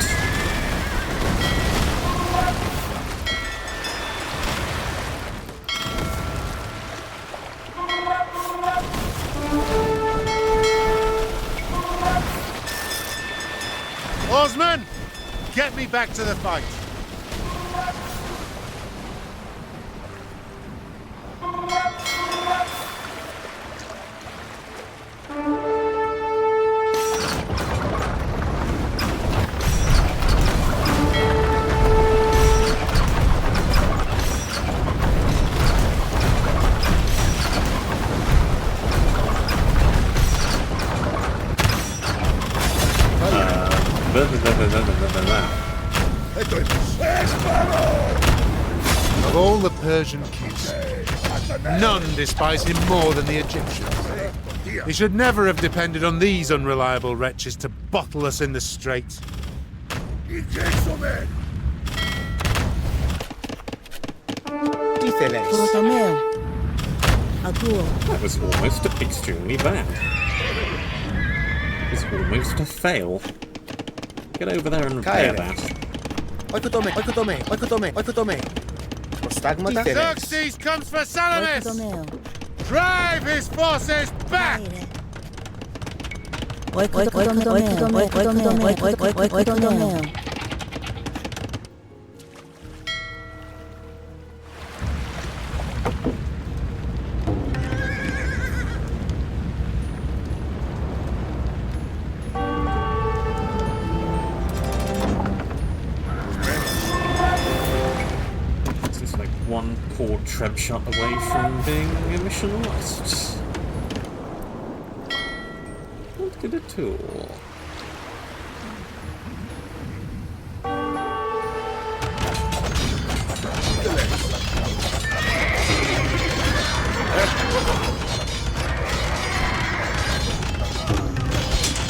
Oarsmen, get me back to the fight. Of all the Persian kings, none despise him more than the Egyptians. He should never have depended on these unreliable wretches to bottle us in the straits. Díceles. Protomeo. Agur. That was almost extremely bad. It was almost a fail. Get over there and repair that. Oikotomé. Oikotomé. Oikotomé. Oikotomé. Prostagmata. Xerxes comes for Salamis! Oikodomeo. Drive his forces back! Oikodomeo. Oikodomeo. Oikodomeo. One poor treb shot away from being a mission lost. Not good at all.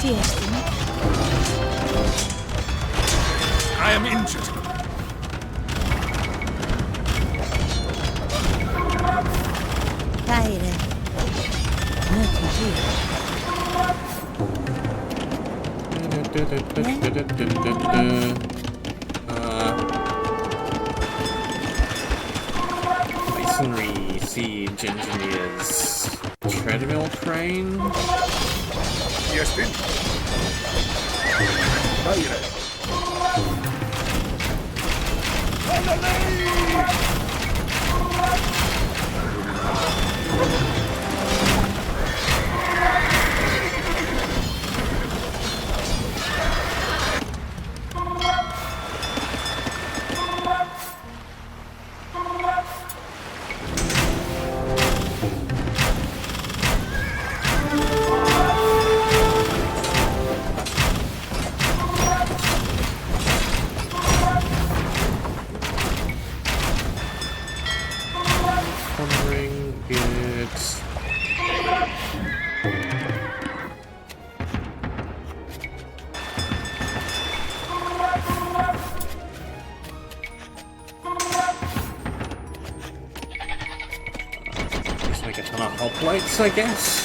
I am injured. Masonry, siege engineers, treadmill crane. Yes, then. Pondering, good. Just make a ton of hoplites, I guess.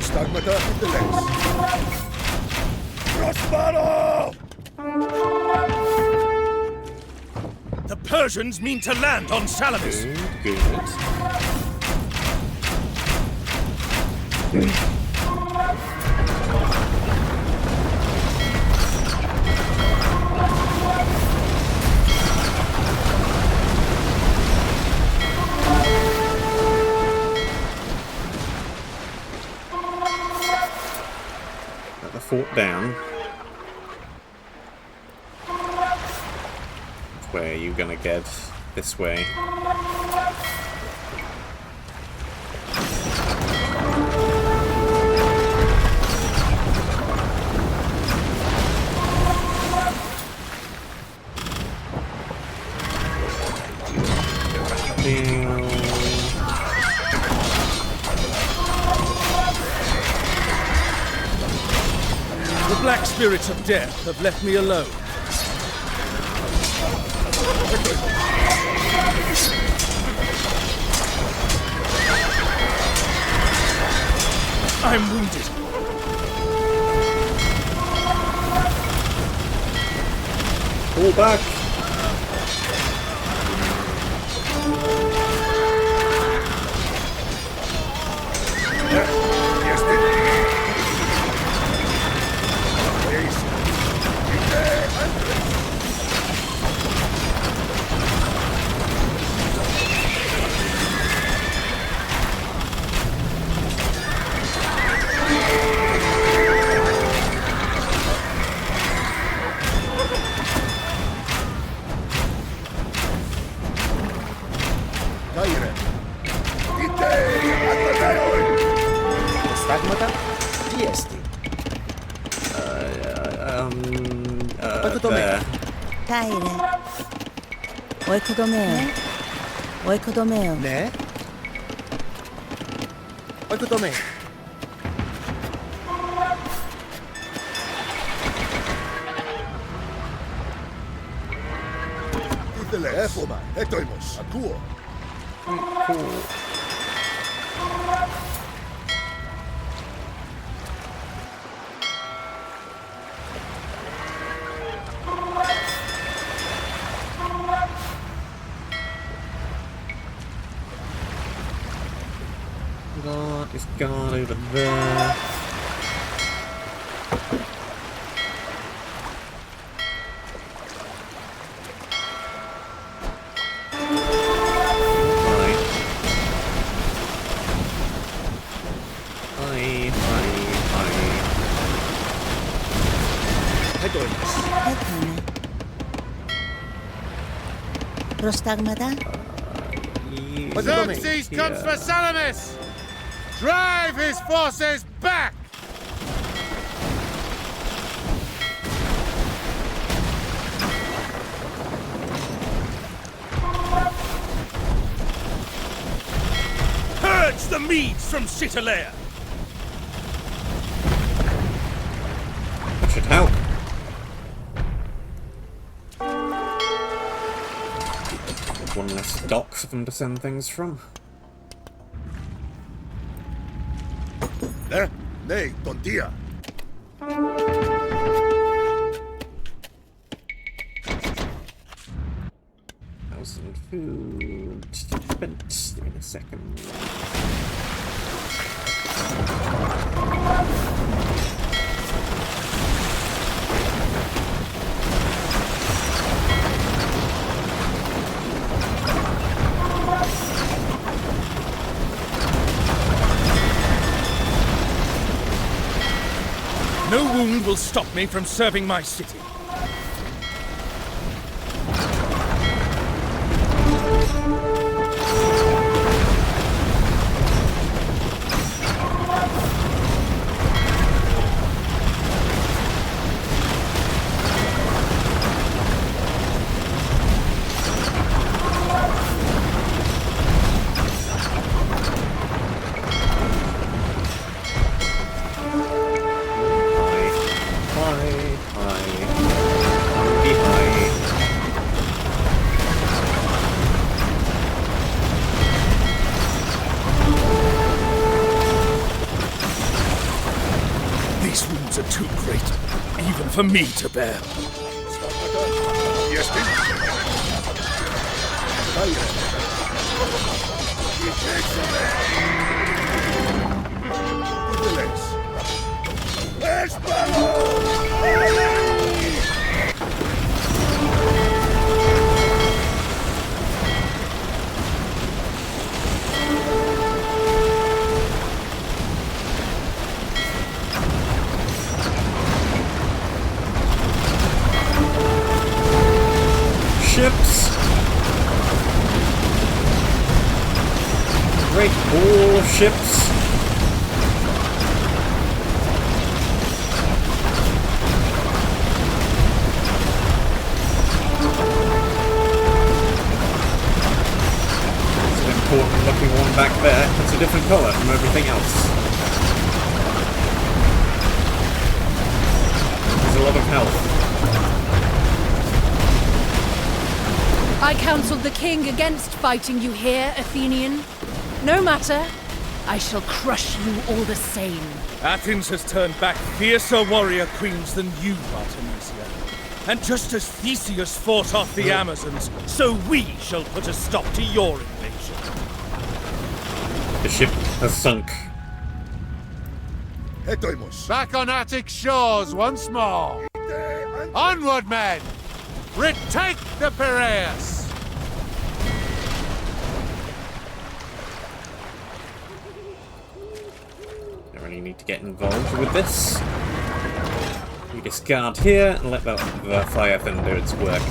Stigmata in the legs. Prospero! The Persians mean to land on Salamis. Good. Let the fort down. Where are you gonna get? This way. The black spirits of death have left me alone. I'm wounded. Pull back. Yes, then. Stigmata? Diesti. There. Caire. Oikodomeo. Oikodomeo. Ne? Oikotome. In the legs. Careful, man. Etoimos. Akuo. Cool. That is gone over there. Right. Hedoimus. Έτανε. Προστάγματα. Xerxes comes for Salamis! Drive his forces back! Purge the Medes from Citalea! That should help. One less dock for them to send things from. Nay, tontia. Thousand food spent. Give me a second. No wound will stop me from serving my city. These wounds are too great, even for me to bear. Yes, Ships! Great ball of ships! There's an important looking one back there. It's a different colour from everything else. There's a lot of health. I counseled the king against fighting you here, Athenian. No matter. I shall crush you all the same. Athens has turned back fiercer warrior queens than you, Artemisia. And just as Theseus fought off the Amazons, so we shall put a stop to your invasion. The ship has sunk. Hedoimus. Back on Attic shores once more! Onward, men! Retake the Piraeus! Don't really need to get involved with this. You discard here and let the fire thing do its work.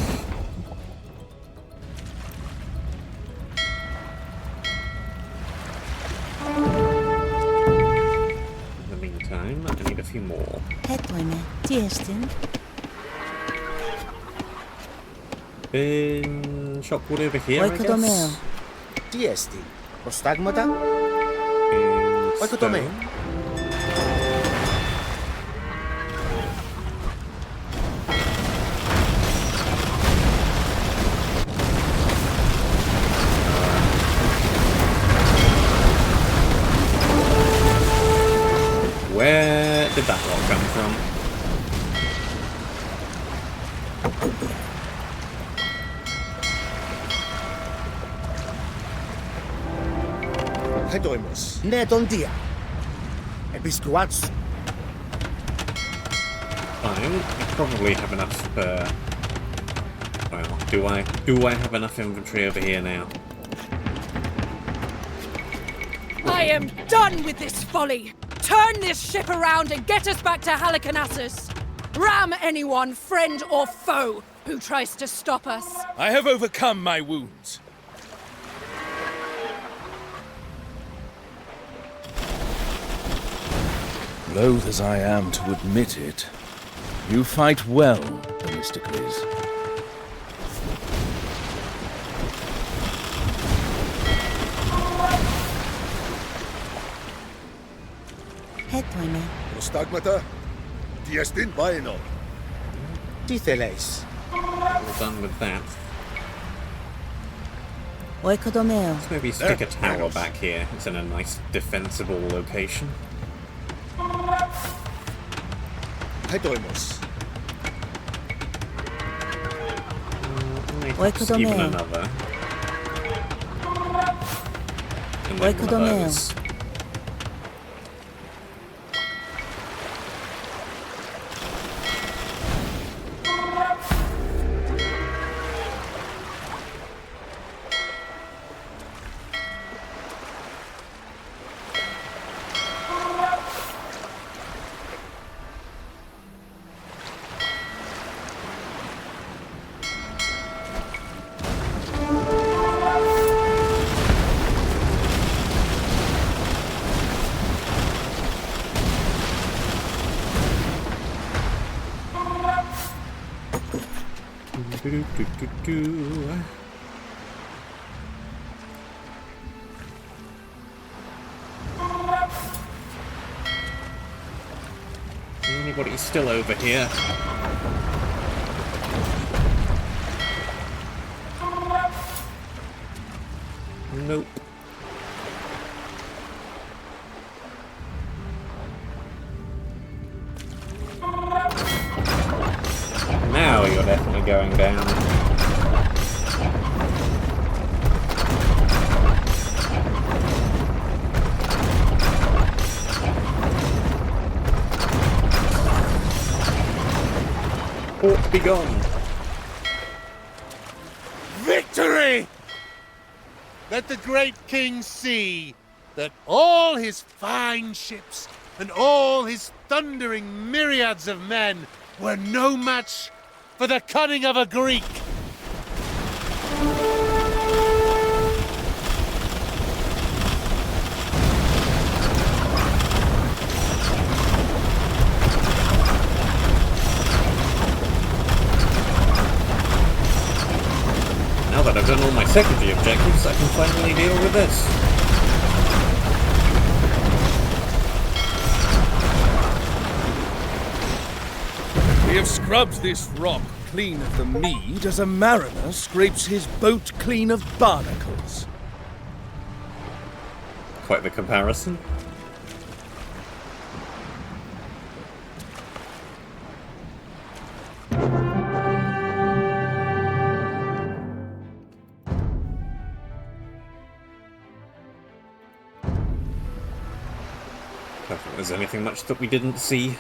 In the meantime, I need a few more. Έτο είναι. Τι έστειν. Shopwood over here, I Όχι το μέο. guess. Τι έστι. Προστάγματα. And Όχι το μέο. stone. Where did that all come from? Hedoimus. Ναι, τοντία. Επισκουάτσου. Fine, I probably have enough, well, do I have enough inventory over here now? I am done with this folly! Turn this ship around and get us back to Halicarnassus! Ram anyone, friend or foe, who tries to stop us. I have overcome my wounds. Loath as I am to admit it, you fight well, Themistocles. Hettoime. Prostagmata, diestin baino. Ditheles. All done with that. Oikodomeo. Let's maybe stick a tower back here. It's in a nice defensible location. Hedoimos. Perhaps even another. And then one of those. Anybody's still over here? Nope. Now you're definitely going down. Port be gone. Victory! Let the great king see that all his fine ships and all his thundering myriads of men were no match for the cunning of a Greek. Now that I've done all my secondary objectives, I can finally deal with this. We have scrubbed this rock clean of the mead as a mariner scrapes his boat clean of barnacles. Quite the comparison. I don't think there's anything much that we didn't see.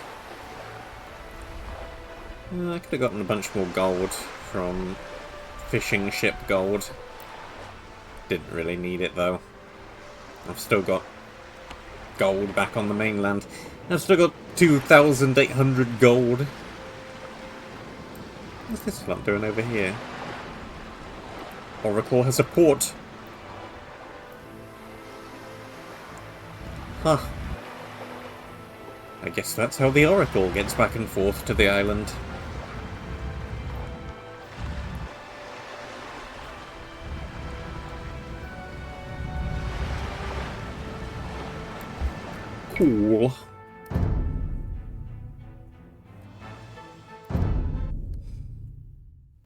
I could have gotten a bunch more gold from fishing ship gold. Didn't really need it though. I've still got gold back on the mainland. I've still got 2,800 gold. What's this lot doing over here? Oracle has a port. Huh. I guess that's how the Oracle gets back and forth to the island. Cool.